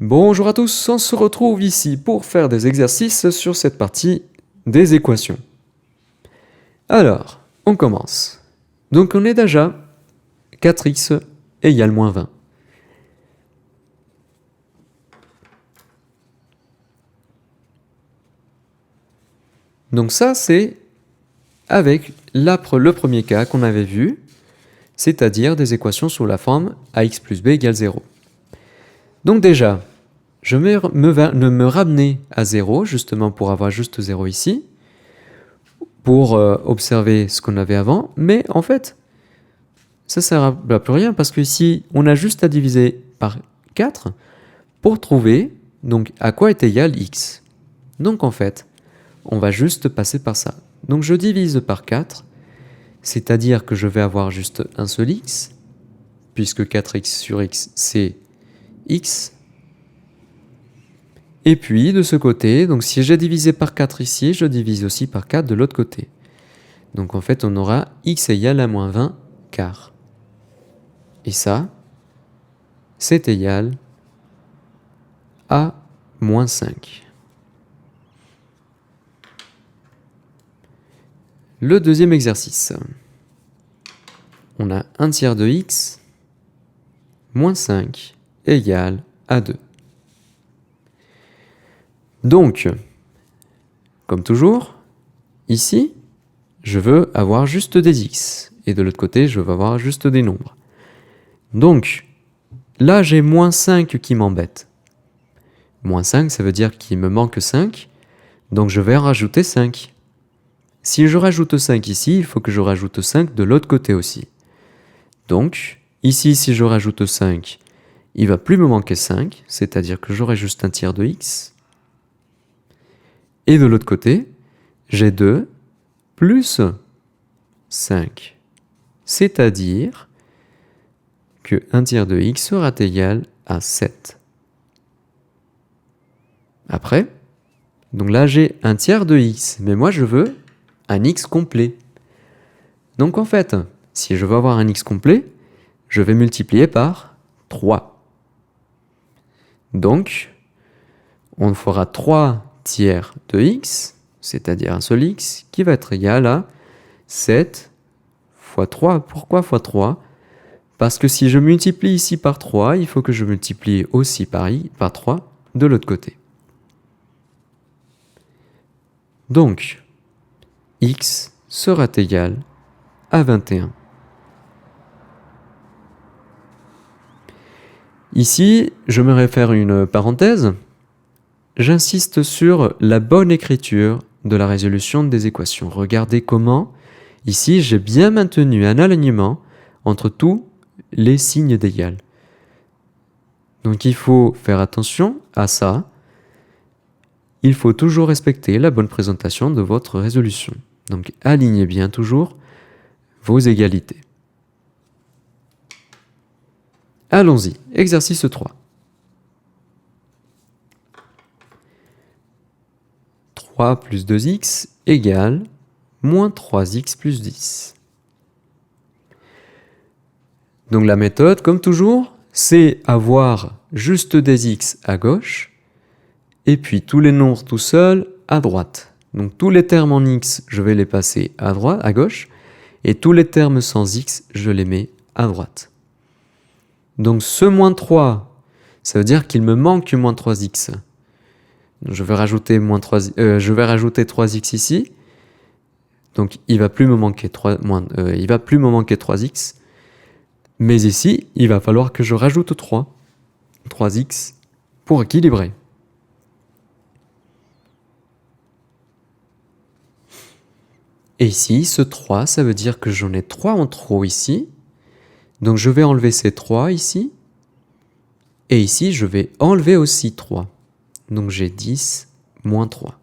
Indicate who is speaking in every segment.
Speaker 1: Bonjour à tous, on se retrouve ici pour faire des exercices sur cette partie des équations. Alors, on commence. Donc on est déjà 4x égale moins 20. Donc ça, c'est avec le premier cas qu'on avait vu, c'est-à-dire des équations sous la forme ax plus b égale 0. Donc déjà, je vais me ramener à 0, justement pour avoir juste 0 ici, pour observer ce qu'on avait avant, mais en fait, ça ne sert à plus rien, parce que ici, on a juste à diviser par 4 pour trouver donc, à quoi est égal x. Donc en fait, on va juste passer par ça. Donc je divise par 4, c'est-à-dire que je vais avoir juste un seul x, puisque 4x sur x, c'est x. Et puis, de ce côté, donc si j'ai divisé par 4 ici, je divise aussi par 4 de l'autre côté. Donc en fait, on aura x égale à moins 20 quarts. Et ça, c'est égal à moins 5. Le deuxième exercice. On a 1 tiers de x moins 5 égale à 2. Donc, comme toujours, ici, je veux avoir juste des x. Et de l'autre côté, je veux avoir juste des nombres. Donc, là, j'ai moins 5 qui m'embête. Moins 5, ça veut dire qu'il me manque 5. Donc, je vais en rajouter 5. Si je rajoute 5 ici, il faut que je rajoute 5 de l'autre côté aussi. Donc, ici, si je rajoute 5, il ne va plus me manquer 5, c'est-à-dire que j'aurai juste un tiers de x. Et de l'autre côté, j'ai 2 plus 5. C'est-à-dire que 1 tiers de x sera égal à 7. Après, donc là j'ai 1 tiers de x, mais moi je veux un x complet. Donc en fait, si je veux avoir un x complet, je vais multiplier par 3. Donc, on fera 3 tiers de x, c'est-à-dire un seul x, qui va être égal à 7 fois 3. Pourquoi fois 3 ? Parce que si je multiplie ici par 3, il faut que je multiplie aussi par 3 de l'autre côté. Donc, x sera égal à 21. Ici, je me réfère à une parenthèse. J'insiste sur la bonne écriture de la résolution des équations. Regardez comment, ici, j'ai bien maintenu un alignement entre tous les signes d'égal. Donc il faut faire attention à ça. Il faut toujours respecter la bonne présentation de votre résolution. Donc alignez bien toujours vos égalités. Allons-y, exercice 3. 3 plus 2x égale moins 3x plus 10. Donc la méthode, comme toujours, c'est avoir juste des x à gauche et puis tous les nombres tout seuls à droite. Donc tous les termes en x, je vais les passer à droite, à gauche, et tous les termes sans x, je les mets à droite. Donc ce moins 3, ça veut dire qu'il me manque moins 3x. Je vais rajouter 3x ici. Donc il va plus me manquer 3x. Mais ici, il va falloir que je rajoute 3x pour équilibrer. Et ici, ce 3, ça veut dire que j'en ai 3 en trop ici. Donc je vais enlever ces 3 ici. Et ici, je vais enlever aussi 3. Donc j'ai 10 moins 3.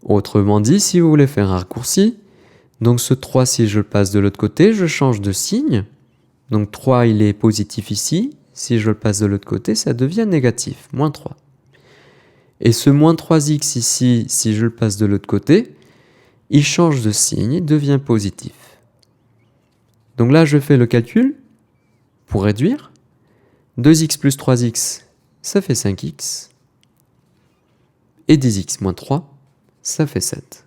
Speaker 1: Autrement dit, si vous voulez faire un raccourci, donc ce 3, si je le passe de l'autre côté, je change de signe. Donc 3, il est positif ici. Si je le passe de l'autre côté, ça devient négatif, moins 3. Et ce moins 3x ici, si je le passe de l'autre côté, il change de signe, il devient positif. Donc là, je fais le calcul pour réduire. 2x plus 3x, ça fait 5x. Et 10x moins 3, ça fait 7.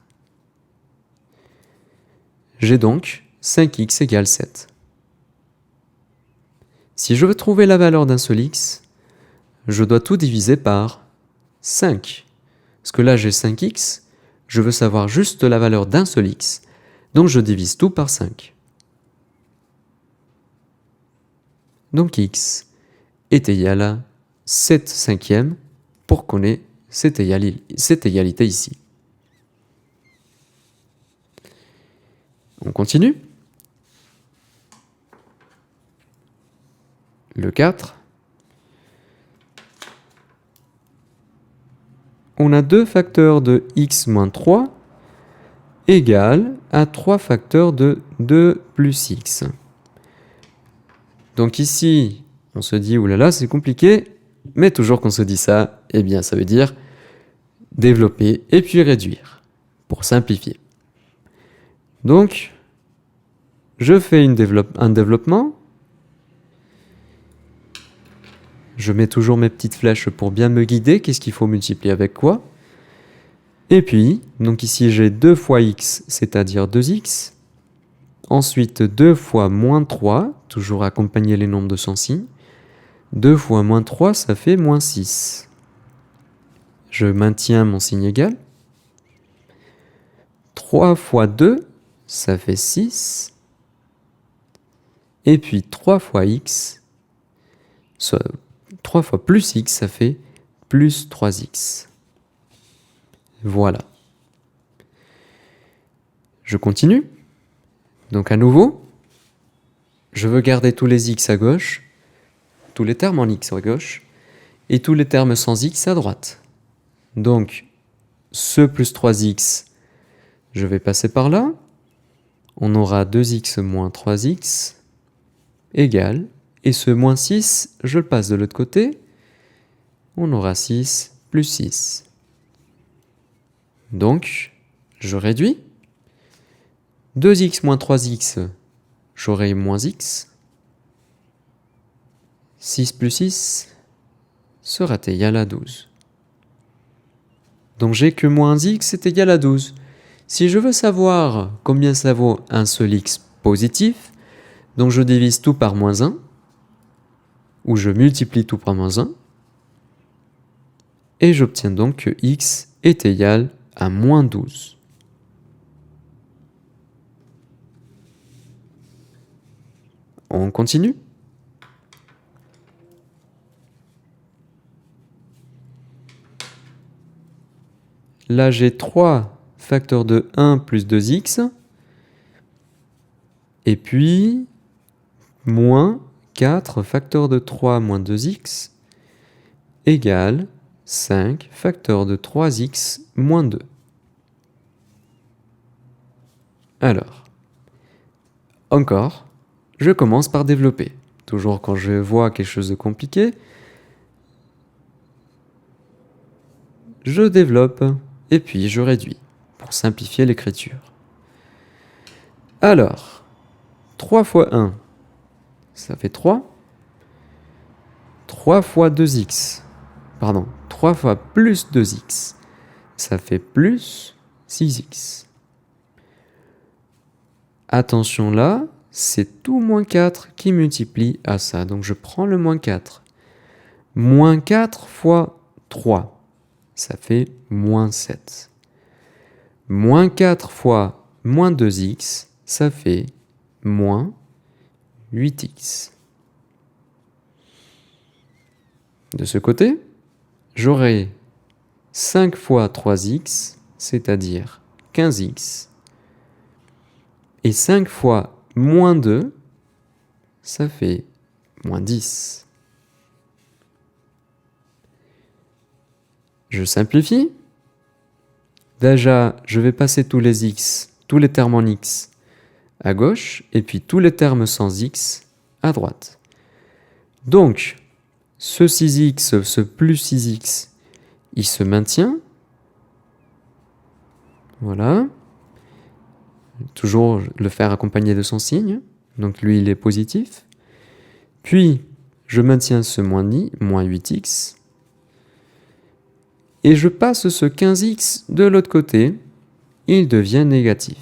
Speaker 1: J'ai donc 5x égale 7. Si je veux trouver la valeur d'un seul x, je dois tout diviser par 5. Parce que là, j'ai 5x, je veux savoir juste la valeur d'un seul x, donc je divise tout par 5. Donc x est égal à 7 cinquièmes pour qu'on ait cette égalité ici. On continue. Le 4. On a 2 facteurs de x moins 3 égale à 3 facteurs de 2 plus x. Donc ici, on se dit, oulala, c'est compliqué, mais toujours qu'on se dit ça, eh bien ça veut dire développer et puis réduire, pour simplifier. Donc, je fais un développement. Je mets toujours mes petites flèches pour bien me guider, qu'est-ce qu'il faut multiplier avec quoi. Et puis, donc ici j'ai 2 fois x, c'est-à-dire 2x. Ensuite, 2 fois moins 3, toujours accompagner les nombres de son signe. 2 fois moins 3, ça fait moins 6. Je maintiens mon signe égal. 3 fois 2, ça fait 6. Et puis 3 fois x, 3 fois plus x, ça fait plus 3x. Voilà. Je continue. Donc à nouveau, je veux garder tous les x à gauche, tous les termes en x à gauche, et tous les termes sans x à droite. Donc, ce plus 3x, je vais passer par là. On aura 2x moins 3x égale, et ce moins 6, je le passe de l'autre côté. On aura 6 plus 6. Donc, je réduis. 2x moins 3x, j'aurai moins x. 6 plus 6 sera égal à 12. Donc j'ai que moins x est égal à 12. Si je veux savoir combien ça vaut un seul x positif, donc je divise tout par moins 1, ou je multiplie tout par moins 1, et j'obtiens donc que x est égal à moins 12. On continue. Là, j'ai 3 facteurs de 1 plus 2x, et puis moins 4 facteurs de 3 moins 2x égale 5 facteurs de 3x moins 2. Alors, encore, je commence par développer. Toujours quand je vois quelque chose de compliqué, je développe et puis je réduis pour simplifier l'écriture. Alors, 3 fois 1, ça fait 3. 3 fois 2x, pardon, 3 fois plus 2x, ça fait plus 6x. Attention là, c'est tout moins 4 qui multiplie à ça. Donc je prends le moins 4. Moins 4 fois 3, ça fait moins 7. Moins 4 fois moins 2x, ça fait moins 8x. De ce côté, j'aurai 5 fois 3x, c'est-à-dire 15x. Et 5 fois moins 2, ça fait moins 10. Je simplifie. Déjà, je vais passer tous les x, tous les termes en x à gauche, et puis tous les termes sans x à droite. Donc, ce 6x, ce plus 6x, il se maintient. Voilà. Toujours le faire accompagné de son signe. Donc lui, il est positif. Puis, je maintiens ce moins 8x. et je passe ce 15x de l'autre côté, il devient négatif.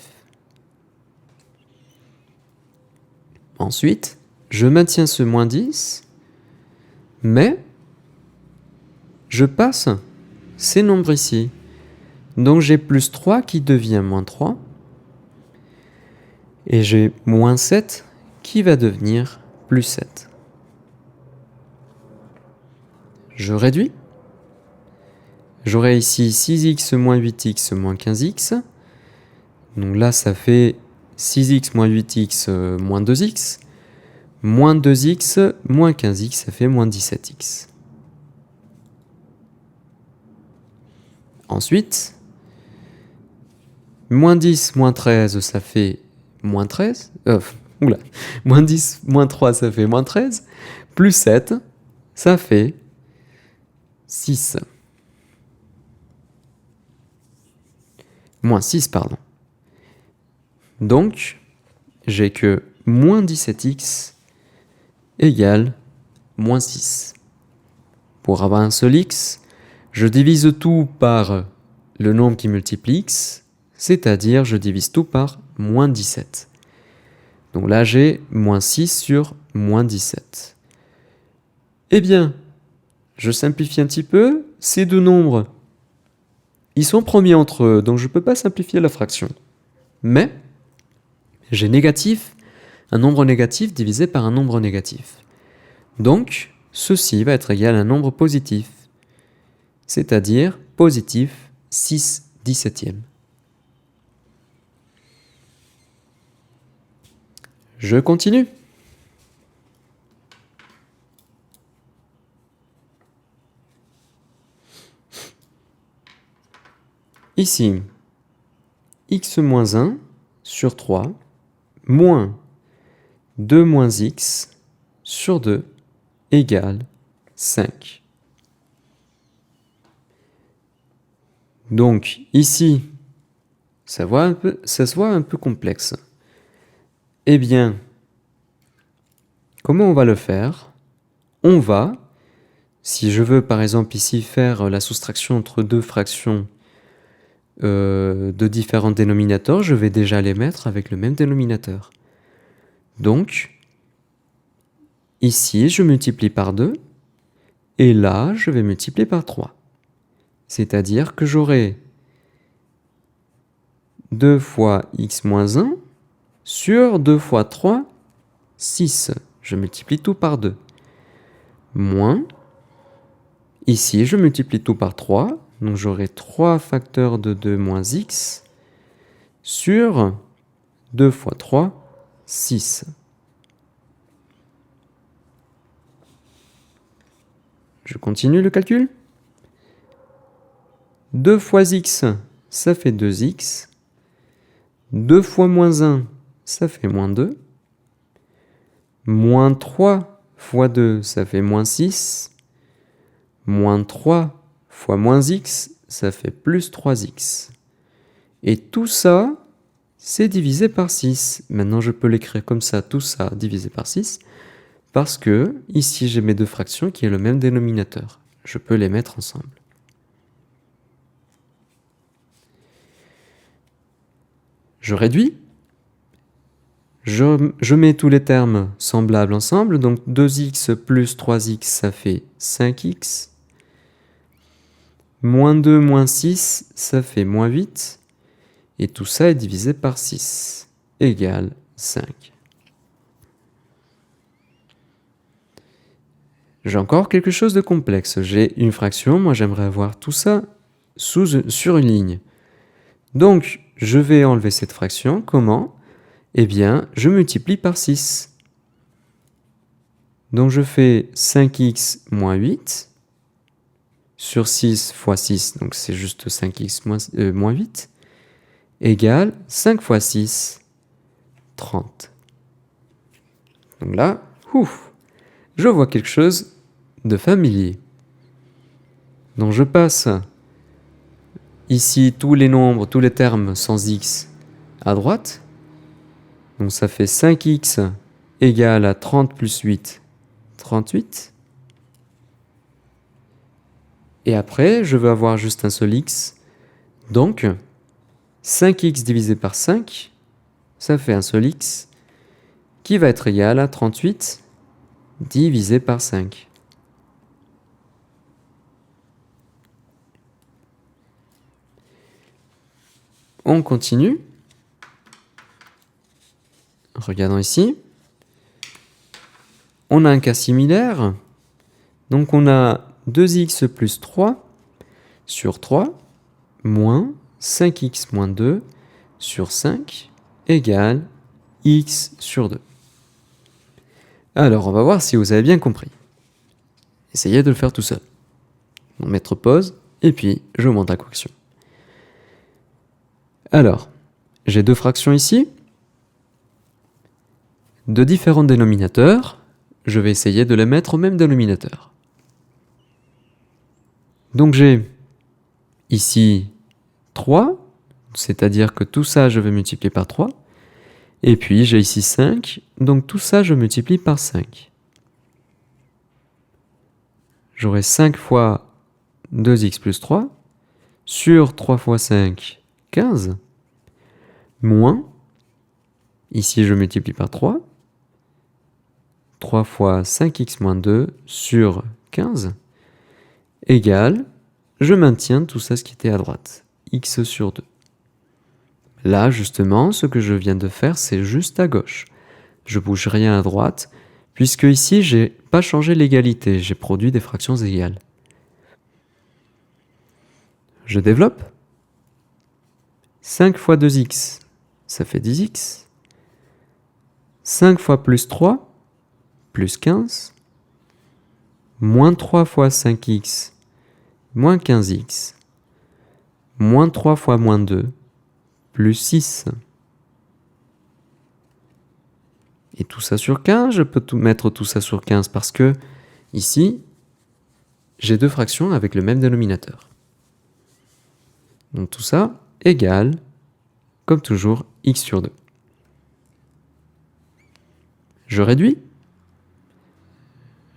Speaker 1: Ensuite, je maintiens ce moins 10, mais je passe ces nombres ici. Donc j'ai plus 3 qui devient moins 3, et j'ai moins 7 qui va devenir plus 7. Je réduis. J'aurai ici 6x moins 8x moins 15x. Donc là, ça fait 6x moins 8x moins 2x. Moins 2x moins 15x, ça fait moins 17x. Ensuite, moins 10 moins 13, ça fait moins 13. Moins 10 moins 3, ça fait moins 13. Plus 7, ça fait 6. Moins 6, pardon. Donc, j'ai que moins 17x égale moins 6. Pour avoir un seul x, je divise tout par le nombre qui multiplie x, c'est-à-dire je divise tout par moins 17. Donc là, j'ai moins 6 sur moins 17. Eh bien, je simplifie un petit peu. Ces deux nombres, ils sont premiers entre eux, donc je ne peux pas simplifier la fraction. Mais j'ai négatif, un nombre négatif divisé par un nombre négatif. Donc, ceci va être égal à un nombre positif, c'est-à-dire positif 6/17. Je continue. Ici, x moins 1 sur 3 moins 2 moins x sur 2 égale 5. Donc ici, ça se voit un peu complexe. Eh bien, comment on va le faire? On va, si je veux par exemple ici faire la soustraction entre deux fractions de différents dénominateurs, je vais déjà les mettre avec le même dénominateur. Donc, ici, je multiplie par 2, et là, je vais multiplier par 3. C'est-à-dire que j'aurai 2 fois x moins 1 sur 2 fois 3, 6. Je multiplie tout par 2. Moins, ici, je multiplie tout par 3, donc j'aurai 3 facteurs de 2 moins x sur 2 fois 3, 6. Je continue le calcul. 2 fois x, ça fait 2x. 2 fois moins 1, ça fait moins 2. Moins 3 fois 2, ça fait moins 6. Moins 3 fois moins x, ça fait plus 3x. Et tout ça, c'est divisé par 6. Maintenant, je peux l'écrire comme ça, tout ça divisé par 6, parce que ici, j'ai mes deux fractions qui ont le même dénominateur. Je peux les mettre ensemble. Je réduis. Je mets tous les termes semblables ensemble. Donc 2x plus 3x, ça fait 5x. Moins 2 moins 6, ça fait moins 8. Et tout ça est divisé par 6, égale 5. J'ai encore quelque chose de complexe. J'ai une fraction, moi j'aimerais avoir tout ça sur une ligne. Donc, je vais enlever cette fraction. Comment? Eh bien, je multiplie par 6. Donc, je fais 5x moins 8 sur 6 fois 6, donc c'est juste 5x moins 8, égale 5 fois 6, 30. Donc là, je vois quelque chose de familier. Donc, je passe ici tous les nombres, tous les termes sans x à droite. Donc ça fait 5x égale à 30 plus 8, 38. Et après, je veux avoir juste un seul x. Donc, 5x divisé par 5, ça fait un seul x, qui va être égal à 38 divisé par 5. On continue. Regardons ici. On a un cas similaire. Donc on a 2x plus 3 sur 3 moins 5x moins 2 sur 5 égale x sur 2. Alors on va voir si vous avez bien compris. Essayez de le faire tout seul. On va mettre pause et puis je vous montre la correction. Alors, j'ai deux fractions ici, de différents dénominateurs. Je vais essayer de les mettre au même dénominateur. Donc j'ai ici 3, c'est-à-dire que tout ça, je vais multiplier par 3. Et puis j'ai ici 5, donc tout ça, je multiplie par 5. J'aurai 5 fois 2x plus 3, sur 3 fois 5, 15, moins, ici je multiplie par 3, 3 fois 5x moins 2 sur 15, égale, je maintiens tout ça ce qui était à droite, x sur 2. Là, justement, ce que je viens de faire, c'est juste à gauche. Je bouge rien à droite, puisque ici, j'ai pas changé l'égalité, j'ai produit des fractions égales. Je développe. 5 fois 2x, ça fait 10x. 5 fois plus 3, plus 15. Moins 3 fois 5x, moins 15x. Moins 3 fois moins 2, plus 6. Et tout ça sur 15, je peux mettre tout ça sur 15 parce que, ici, j'ai deux fractions avec le même dénominateur. Donc tout ça égale, comme toujours, x sur 2. Je réduis.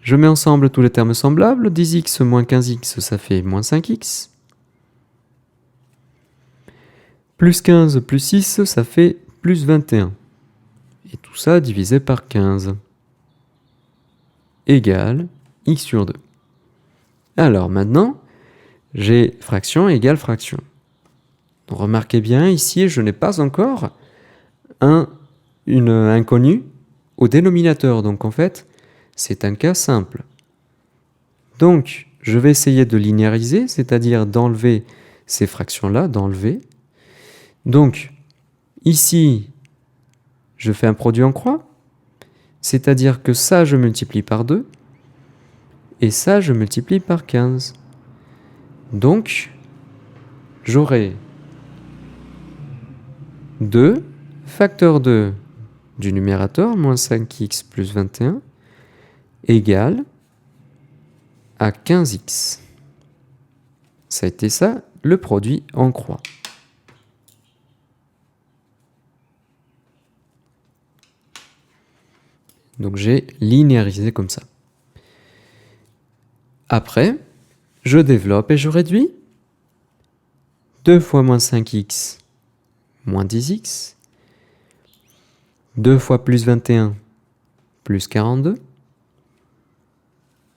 Speaker 1: Je mets ensemble tous les termes semblables. 10x moins 15x, ça fait moins 5x. Plus 15 plus 6, ça fait plus 21. Et tout ça divisé par 15 égale x sur 2. Alors maintenant, j'ai fraction égale fraction. Donc, remarquez bien, ici, je n'ai pas encore une inconnue au dénominateur. Donc en fait, c'est un cas simple. Donc, je vais essayer de linéariser, c'est-à-dire d'enlever ces fractions-là, d'enlever. Donc, ici, je fais un produit en croix, c'est-à-dire que ça, je multiplie par 2, et ça, je multiplie par 15. Donc, j'aurai 2, facteur 2 du numérateur, moins 5x plus 21, égale à 15x. Ça a été ça, le produit en croix. Donc j'ai linéarisé comme ça. Après, je développe et je réduis. 2 fois moins 5x, moins 10x. 2 fois plus 21, plus 42.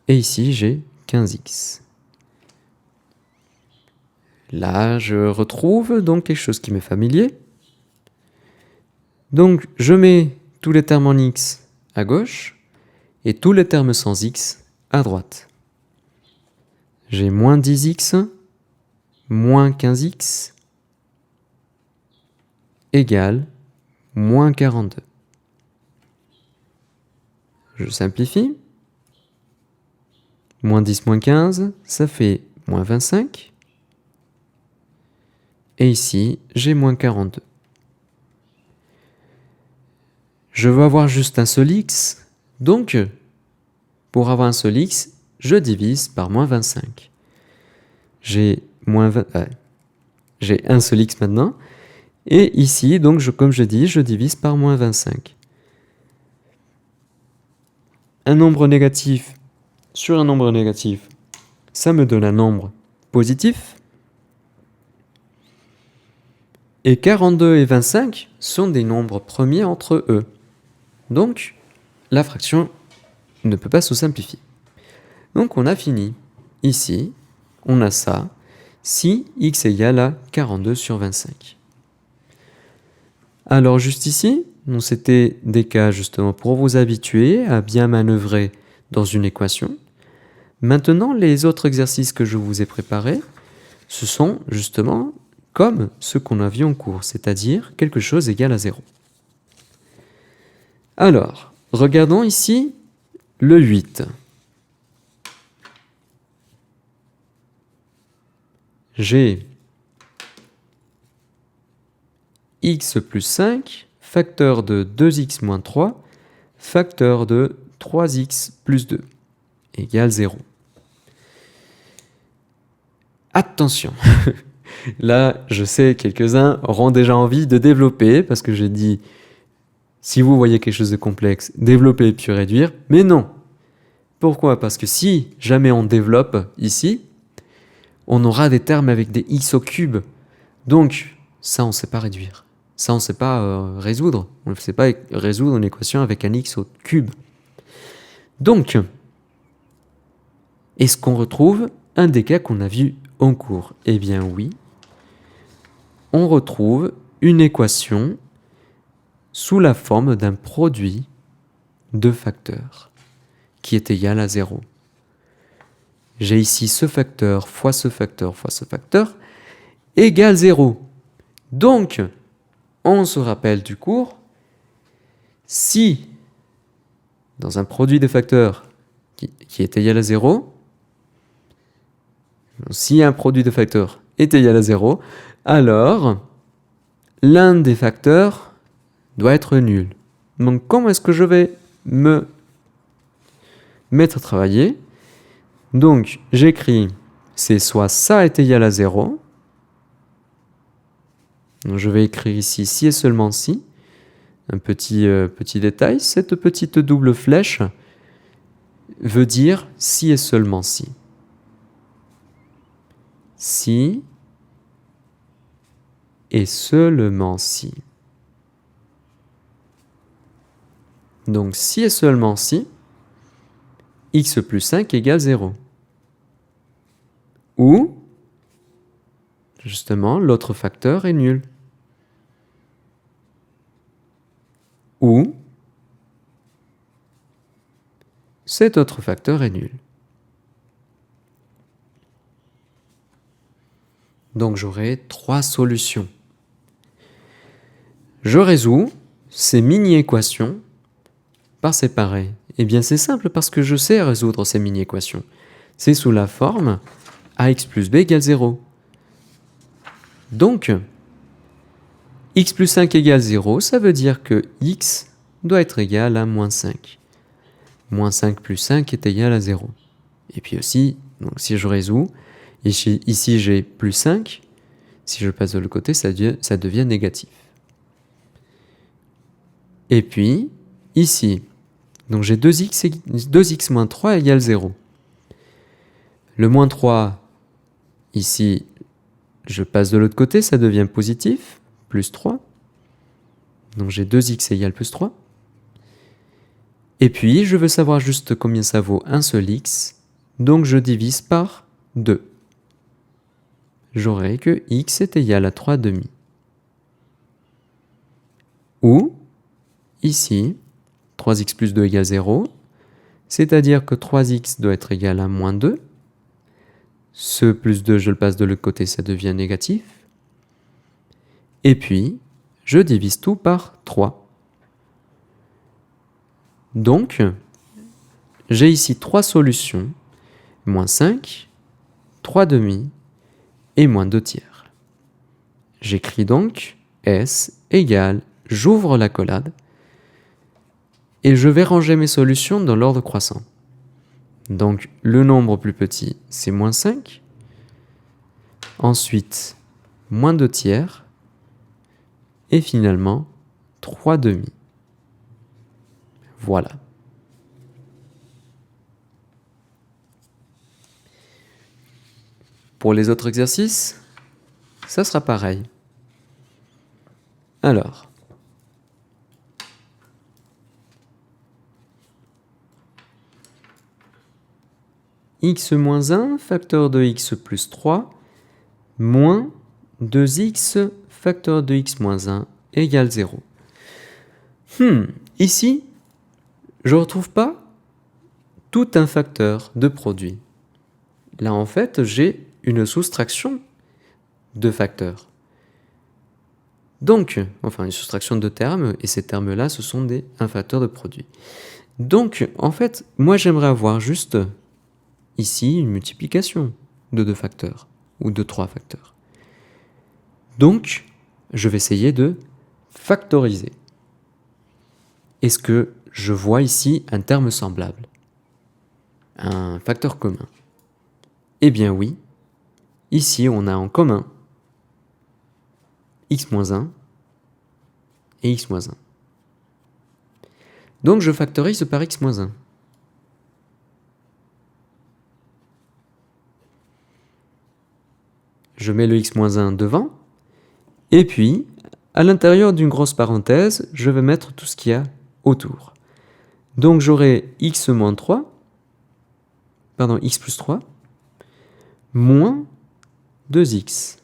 Speaker 1: Et ici, j'ai 15x. Là, je retrouve donc quelque chose qui m'est familier. Donc, je mets tous les termes en x à gauche et tous les termes sans x à droite. J'ai moins 10x, moins 15x, égale moins 42. Je simplifie. Moins 10 moins 15, ça fait moins 25. Et ici, j'ai moins 42. Je veux avoir juste un seul x, donc pour avoir un seul x, je divise par moins 25. J'ai un seul x maintenant, et ici, donc comme je dis, je divise par moins 25. Un nombre négatif sur un nombre négatif, ça me donne un nombre positif. Et 42 et 25 sont des nombres premiers entre eux. Donc, la fraction ne peut pas se simplifier. Donc, on a fini. Ici, on a ça. Si x égale à 42 sur 25. Alors, juste ici, c'était des cas justement pour vous habituer à bien manœuvrer dans une équation. Maintenant, les autres exercices que je vous ai préparés, ce sont justement comme ce qu'on a vu en cours, c'est-à-dire quelque chose égal à 0. Alors, regardons ici le 8. J'ai x plus 5, facteur de 2x moins 3, facteur de 3x plus 2, égale 0. Attention. Là, je sais, quelques-uns auront déjà envie de développer, parce que j'ai dit, si vous voyez quelque chose de complexe, développer puis réduire, mais non. Pourquoi? Parce que si jamais on développe ici, on aura des termes avec des x au cube. Donc, ça, on ne sait pas réduire. Ça, on ne sait pas résoudre. On ne sait pas résoudre une équation avec un x au cube. Donc, est-ce qu'on retrouve un des cas qu'on a vu en cours? Eh bien oui. On retrouve une équation sous la forme d'un produit de facteurs qui est égal à 0. J'ai ici ce facteur fois ce facteur fois ce facteur égale 0. Donc, on se rappelle du cours, si dans un produit de facteurs qui est égal à 0, si un produit de facteurs est égal à 0, alors l'un des facteurs doit être nul. Donc comment est-ce que je vais me mettre à travailler? Donc j'écris, c'est soit ça est égal à 0, donc je vais écrire ici si et seulement si, un petit détail, cette petite double flèche veut dire si et seulement si. Si et seulement si. Donc si et seulement si, x plus 5 égale 0. Ou, justement, l'autre facteur est nul. Ou, cet autre facteur est nul. Donc j'aurai 3 solutions. Je résous ces mini-équations par séparé. Eh bien c'est simple parce que je sais résoudre ces mini-équations. C'est sous la forme ax plus b égale 0. Donc, x plus 5 égale 0, ça veut dire que x doit être égal à moins 5. Moins 5 plus 5 est égal à 0. Et puis aussi, donc si je résous, ici j'ai plus 5, si je passe de l'autre côté, ça devient négatif. Et puis, ici, donc j'ai 2x moins 3 égale 0. Le moins 3, ici, je passe de l'autre côté, ça devient positif, plus 3. Donc j'ai 2x égale plus 3. Et puis, je veux savoir juste combien ça vaut un seul x, donc je divise par 2. J'aurai que x est égal à 3 demi. Ou, ici, 3x plus 2 égale 0, c'est-à-dire que 3x doit être égal à moins 2. Ce plus 2, je le passe de l'autre côté, ça devient négatif. Et puis, je divise tout par 3. Donc, j'ai ici 3 solutions, moins 5, 3 demi et moins 2 tiers. J'écris donc S égale, j'ouvre l'accolade, et je vais ranger mes solutions dans l'ordre croissant. Donc, le nombre plus petit, c'est moins 5. Ensuite, moins 2 tiers. Et finalement, 3 demi. Voilà. pour les autres exercices, ça sera pareil. Alors, x moins 1 facteur de x plus 3 moins 2x facteur de x moins 1 égale 0. Ici, je ne retrouve pas tout un facteur de produit. Là, en fait, j'ai une soustraction de facteurs. Donc, enfin, une soustraction de termes, et ces termes-là, ce sont un facteur de produit. Donc, en fait, moi, j'aimerais avoir juste ici une multiplication de 2 facteurs, ou de 3 facteurs. Donc, je vais essayer de factoriser. Est-ce que je vois ici un terme semblable? Un facteur commun? Eh bien oui. Ici, on a en commun x moins 1 et x moins 1. Donc, je factorise par x moins 1. Je mets le x moins 1 devant. Et puis, à l'intérieur d'une grosse parenthèse, je vais mettre tout ce qu'il y a autour. Donc, j'aurai x moins 3, pardon, x plus 3, moins 2x.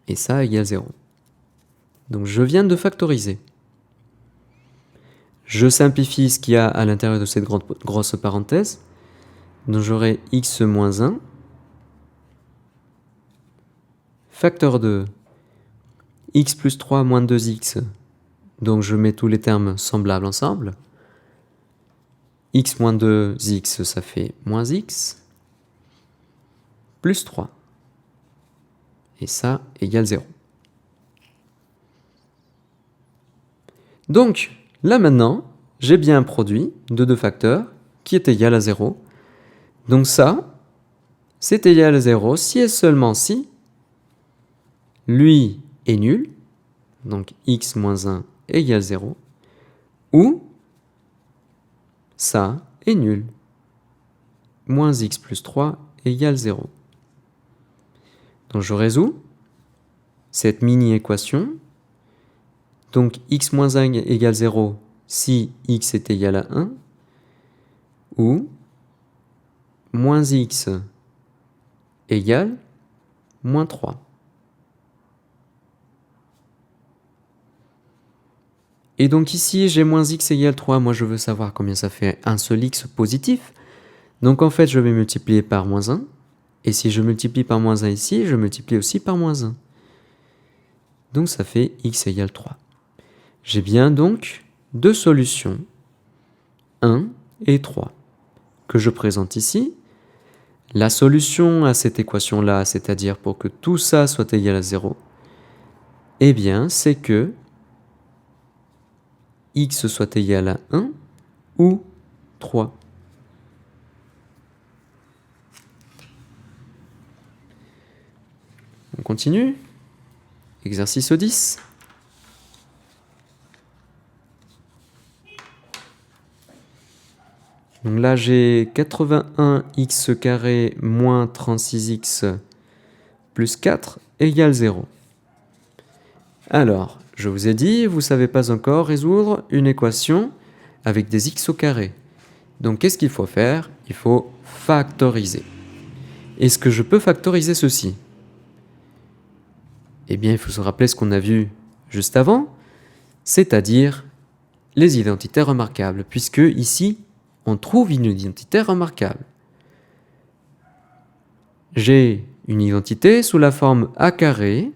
Speaker 1: Et ça égale 0. Donc, je viens de factoriser. Je simplifie ce qu'il y a à l'intérieur de cette grosse parenthèse. Donc, j'aurai x moins 1, facteur de x plus 3 moins 2x. Donc, je mets tous les termes semblables ensemble. X moins 2x, ça fait moins x, plus 3. Et ça égale 0. Donc, là maintenant, j'ai bien un produit de 2 facteurs qui est égal à 0. Donc ça, c'est égal à 0 si et seulement si lui est nul, donc x moins 1 égale 0, ou ça est nul, moins x plus 3 égale 0. Donc je résous cette mini-équation. Donc x moins 1 égale 0 si x est égal à 1, ou moins x égale moins 3. Et donc ici, j'ai moins x égale 3. Moi, je veux savoir combien ça fait un seul x positif. Donc en fait, je vais multiplier par moins 1. Et si je multiplie par moins 1 ici, je multiplie aussi par moins 1. Donc ça fait x égale 3. J'ai bien donc deux solutions, 1 et 3, que je présente ici. La solution à cette équation-là, c'est-à-dire pour que tout ça soit égal à 0, eh bien, c'est que x soit égal à 1 ou 3. On continue. Exercice 10. Donc là, j'ai 81x carré moins 36x plus 4 égale 0. Alors, je vous ai dit, vous ne savez pas encore résoudre une équation avec des x au carré. Donc, qu'est-ce qu'il faut faire? Il faut factoriser. Est-ce que je peux factoriser ceci? Eh bien, il faut se rappeler ce qu'on a vu juste avant, c'est-à-dire les identités remarquables, puisque ici, on trouve une identité remarquable. J'ai une identité sous la forme a carré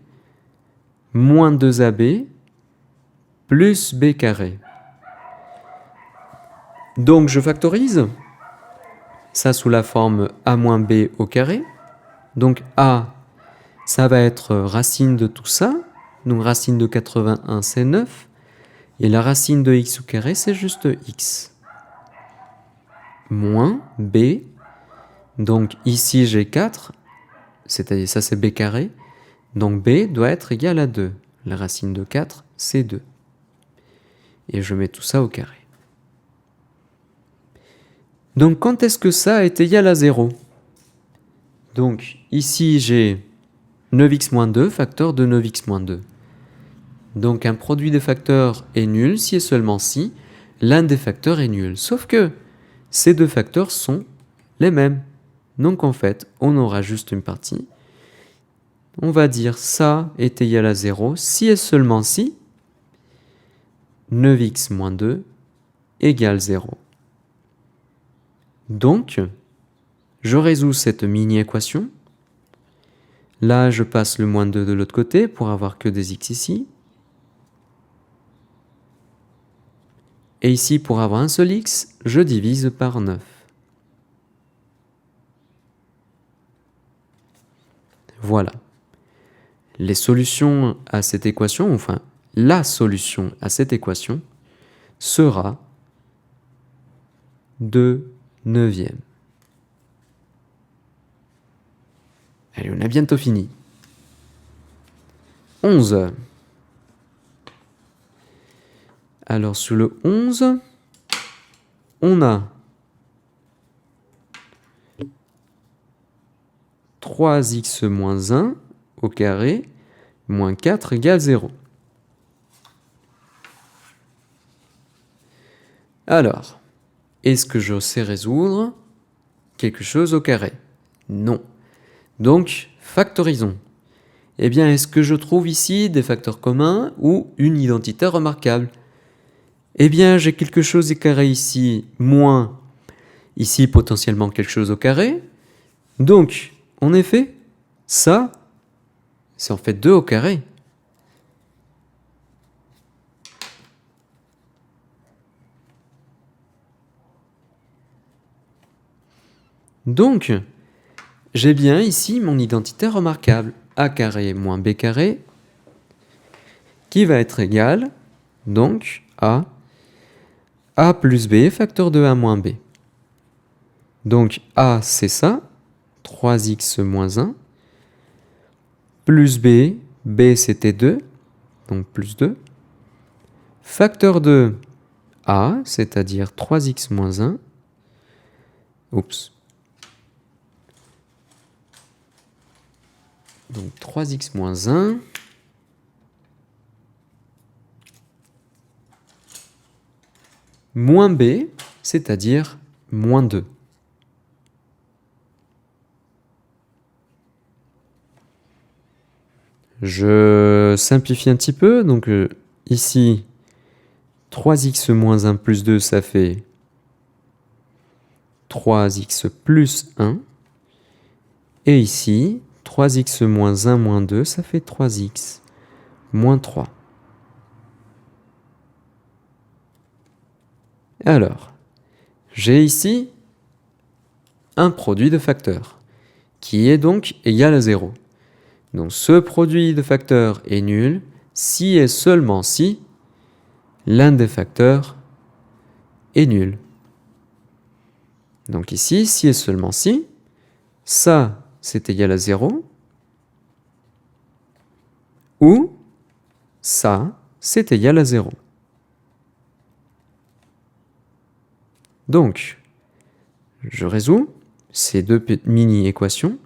Speaker 1: moins 2ab plus b carré. Donc je factorise ça sous la forme a moins b au carré. Donc a, ça va être racine de tout ça. Donc racine de 81, c'est 9. Et la racine de x au carré, c'est juste x. Moins b. Donc ici, j'ai 4. C'est-à-dire ça, c'est b carré. Donc b doit être égal à 2. La racine de 4, c'est 2. Et je mets tout ça au carré. Donc quand est-ce que ça est égal à 0? Donc ici j'ai 9x moins 2, facteur de 9x moins 2. Donc un produit des facteurs est nul si et seulement si l'un des facteurs est nul. Sauf que ces deux facteurs sont les mêmes. Donc en fait, on aura juste une partie. On va dire ça est égal à 0 si et seulement si 9x moins 2 égale 0. Donc, je résous cette mini-équation. Là, je passe le moins 2 de l'autre côté pour avoir que des x ici. Et ici, pour avoir un seul x, je divise par 9. Voilà. Les solutions à cette équation, enfin, la solution à cette équation sera 2 neuvièmes. Allez, on a bientôt fini. 11. Alors, sur le 11, on a 3x moins 1 au carré moins 4 égale 0. Alors, est-ce que je sais résoudre quelque chose au carré? Non. Donc, factorisons. Eh bien, est-ce que je trouve ici des facteurs communs ou une identité remarquable? Eh bien, j'ai quelque chose au carré ici, moins ici potentiellement quelque chose au carré. Donc, en effet, ça, c'est en fait 2 au carré. Donc, j'ai bien ici mon identité remarquable, a carré moins b carré, qui va être égal, donc, à a plus b facteur de a moins b. Donc, a, c'est ça, 3x moins 1, plus b, b c'était 2, donc plus 2, facteur de a, c'est-à-dire 3x moins 1, oups, donc 3x moins 1, moins b, c'est-à-dire moins 2. Je simplifie un petit peu, donc ici, 3x moins 1 plus 2, ça fait 3x plus 1. Et ici, 3x moins 1 moins 2, ça fait 3x moins 3. Alors, j'ai ici un produit de facteurs, qui est donc égal à 0. Donc ce produit de facteurs est nul si et seulement si l'un des facteurs est nul. Donc ici, si et seulement si, ça c'est égal à 0, ou ça c'est égal à 0. Donc, je résous ces deux mini-équations.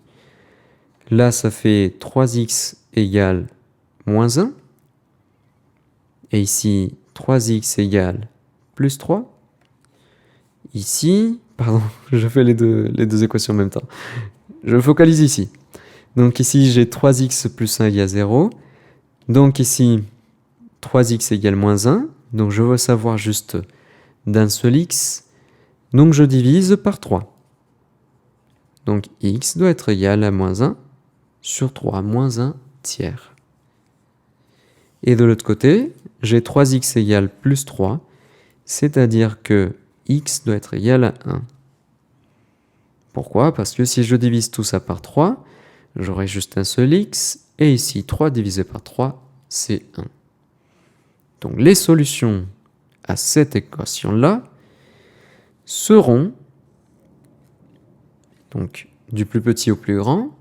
Speaker 1: Là, ça fait 3x égale moins 1. Et ici, 3x égale plus 3. Ici, pardon, je fais les deux équations en même temps. Je me focalise ici. Donc ici, j'ai 3x plus 1 égale 0. Donc ici, 3x égale moins 1. Donc je veux savoir juste d'un seul x. Donc je divise par 3. Donc x doit être égal à moins 1 sur 3, moins 1 tiers. Et de l'autre côté, j'ai 3x égale plus 3, c'est-à-dire que x doit être égal à 1. Pourquoi? Parce que si je divise tout ça par 3, j'aurai juste un seul x, et ici 3 divisé par 3, c'est 1. Donc les solutions à cette équation-là seront, donc du plus petit au plus grand,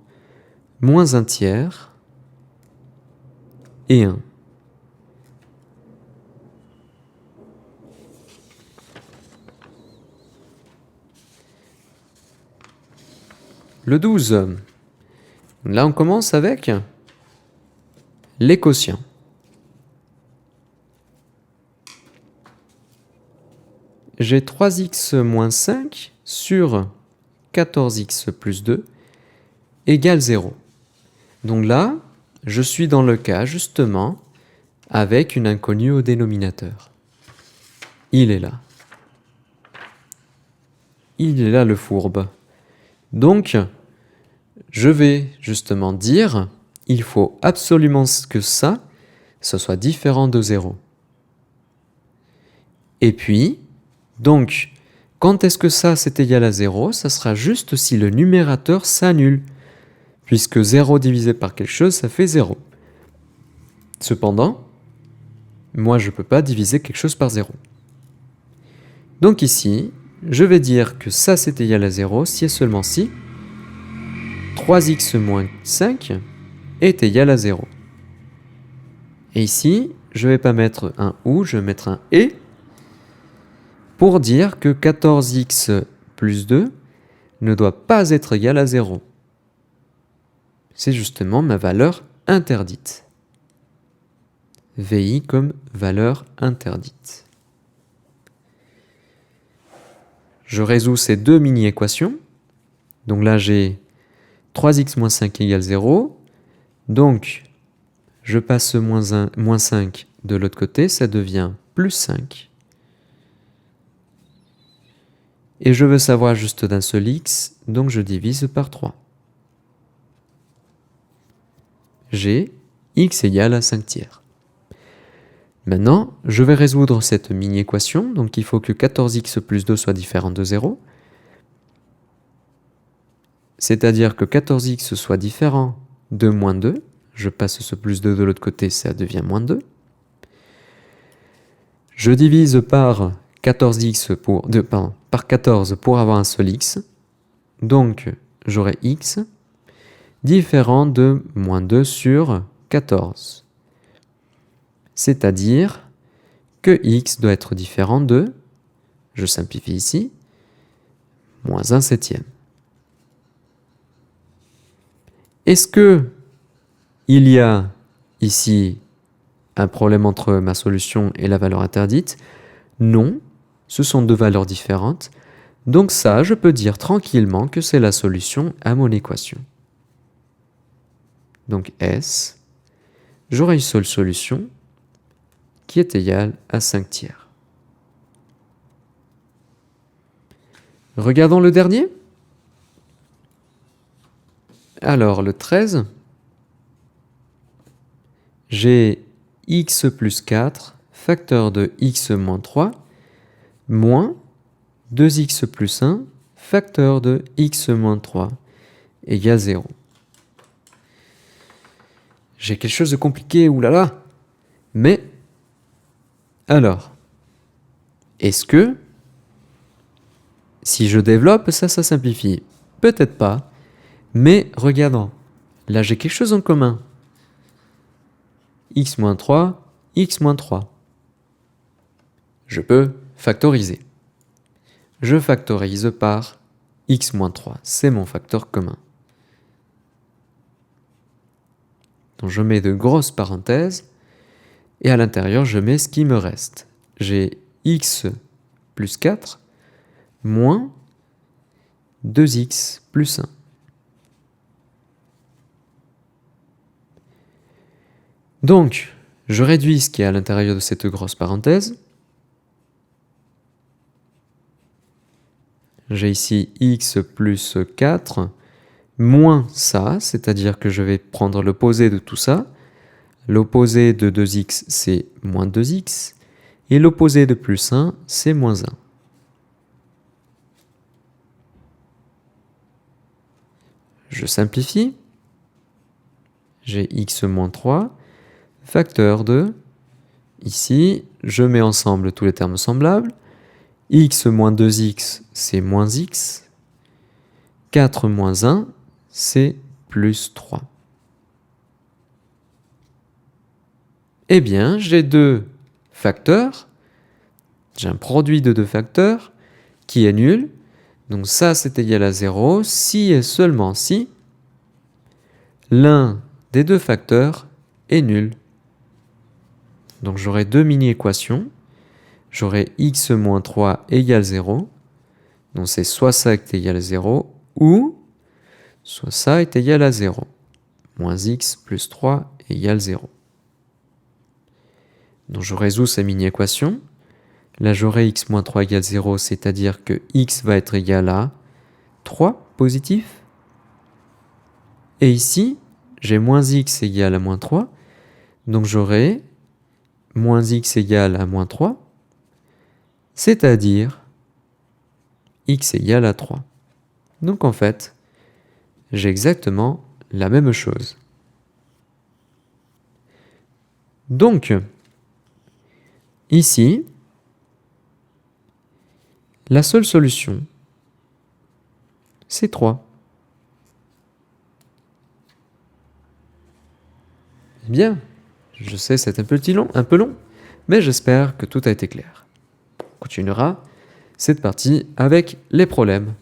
Speaker 1: moins 1 tiers et 1. Le 12. Là, on commence avec les quotients. J'ai 3x moins 5 sur 14x plus 2 égale 0. Donc là, je suis dans le cas, justement, avec une inconnue au dénominateur. Il est là. Il est là le fourbe. Donc, je vais justement dire, il faut absolument que ça, ce soit différent de 0. Et puis, donc, quand est-ce que ça c'est égal à 0? Ça sera juste si le numérateur s'annule, puisque 0 divisé par quelque chose, ça fait 0. Cependant, moi je ne peux pas diviser quelque chose par 0. Donc ici, je vais dire que ça c'est égal à 0 si et seulement si 3x moins 5 est égal à 0. Et ici, je ne vais pas mettre un ou, je vais mettre un et pour dire que 14x plus 2 ne doit pas être égal à 0. C'est justement ma valeur interdite. VI comme valeur interdite. Je résous ces deux mini-équations. Donc là, j'ai 3x moins 5 égale 0. Donc, je passe moins 5 de l'autre côté, ça devient plus 5. Et je veux savoir juste d'un seul x, donc je divise par 3. J'ai x égale à 5 tiers. Maintenant, je vais résoudre cette mini-équation, donc il faut que 14x plus 2 soit différent de 0. C'est-à-dire que 14x soit différent de moins 2. Je passe ce plus 2 de l'autre côté, ça devient moins 2. Je divise par 14x par 14 pour avoir un seul x. Donc, j'aurai x différent de moins 2 sur 14. C'est-à-dire que x doit être différent de, je simplifie ici, moins 1 septième. Est-ce que il y a ici un problème entre ma solution et la valeur interdite? Non, ce sont deux valeurs différentes. Donc ça, je peux dire tranquillement que c'est la solution à mon équation. Donc S, j'aurai une seule solution qui est égale à 5 tiers. Regardons le dernier. Alors, le 13, j'ai x plus 4, facteur de x moins 3, moins 2x plus 1, facteur de x moins 3, égale 0. J'ai quelque chose de compliqué, oulala. Mais, alors, est-ce que, si je développe, ça simplifie? Peut-être pas, mais regardons. Là, j'ai quelque chose en commun. x moins 3, x moins 3. Je peux factoriser. Je factorise par x moins 3. C'est mon facteur commun. Donc je mets de grosses parenthèses et à l'intérieur, je mets ce qui me reste. J'ai x plus 4 moins 2x plus 1. Donc, je réduis ce qui est à l'intérieur de cette grosse parenthèse. J'ai ici x plus 4 moins ça, c'est-à-dire que je vais prendre l'opposé de tout ça. L'opposé de 2x, c'est moins 2x. Et l'opposé de plus 1, c'est moins 1. Je simplifie. J'ai x moins 3, facteur de, ici, je mets ensemble tous les termes semblables. X moins 2x, c'est moins x. 4 moins 1, c'est plus 3. Eh bien, j'ai deux facteurs. J'ai un produit de deux facteurs qui est nul. Donc ça, c'est égal à 0 si et seulement si l'un des deux facteurs est nul. Donc j'aurai deux mini-équations. J'aurai x moins 3 égale 0. Donc c'est soit ça est égal à 0 ou soit ça est égal à 0. Moins x plus 3 égale 0. Donc je résous ces mini-équations. Là j'aurai x moins 3 égale 0, c'est-à-dire que x va être égal à 3 positif. Et ici, j'ai moins x égale à moins 3. Donc j'aurai moins x égale à moins 3, c'est-à-dire x égale à 3. Donc en fait, j'ai exactement la même chose. Donc, ici, la seule solution, c'est 3. Eh bien, je sais, c'est un peu long, mais j'espère que tout a été clair. On continuera cette partie avec les problèmes.